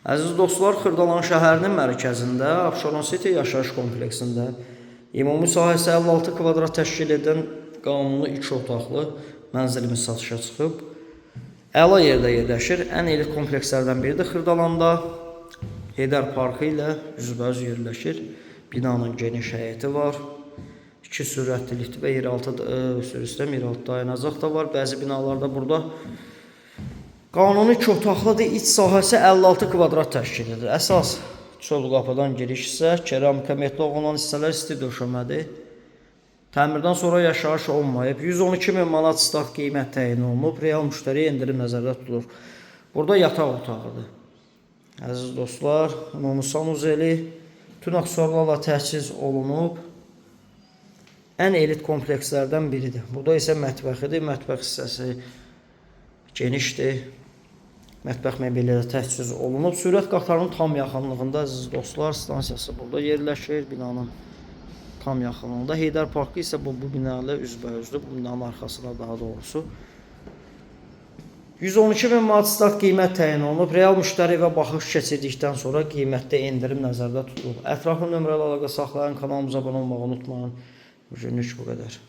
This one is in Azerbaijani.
Əziz dostlar, Xırdalan şəhərinin mərkəzində Abşeron City yaşayış kompleksində ümumi sahəsi 56 kvadrat təşkil edən qanuni 2 otaqlı mənzilimiz satışa çıxıb. Əla yerdə yerləşir. Ən elit komplekslərdən biridir Xırdalanda. Heydər Parkı ilə üzbəüz yerləşir. Binanın geniş həyəti var. 2 sürətli lift və yeraltı sürüstəm yeraltı dayanacaq da var. Bəzi binalarda burada qanuni 2 otaqlıdır. İç sahəsi 56 kvadrat təşkil edir. Əsas çöl qapıdan giriş isə keramika metlaq olan hissələr isti döşəmədir. Təmirdən sonra yaşayış olmayıb. 112.000 manat start qiymət təyin olunub. Real müştəriyə endirim nəzərdə tutulur. Burada yataq otağıdır. Əziz dostlar, ümumi sanuzeli bütün aksesuarlarla təchiz olunub. Ən elit komplekslərdən biridir. Burada isə mətbəxidir. Mətbəx hissəsi genişdir. Mətbəx mebelləri təchiz olunub. Sürət qatarının tam yaxınlığında əziz dostlar, stansiyası burada yerləşir. Binanın tam yaxınlığında. Heydər Parkı isə bu bina ilə üzbəüzdür. Bu binanın arxasında daha doğrusu. 112.000 manat start qiymət təyin olunub. Real müştəri və baxış keçirdikdən sonra qiymətdə endirim nəzərdə tutulub. Ətraflı nömrələ əlaqə saxlayan kanalımıza abunə olmağı unutmayın. Bu günlük bu qədər.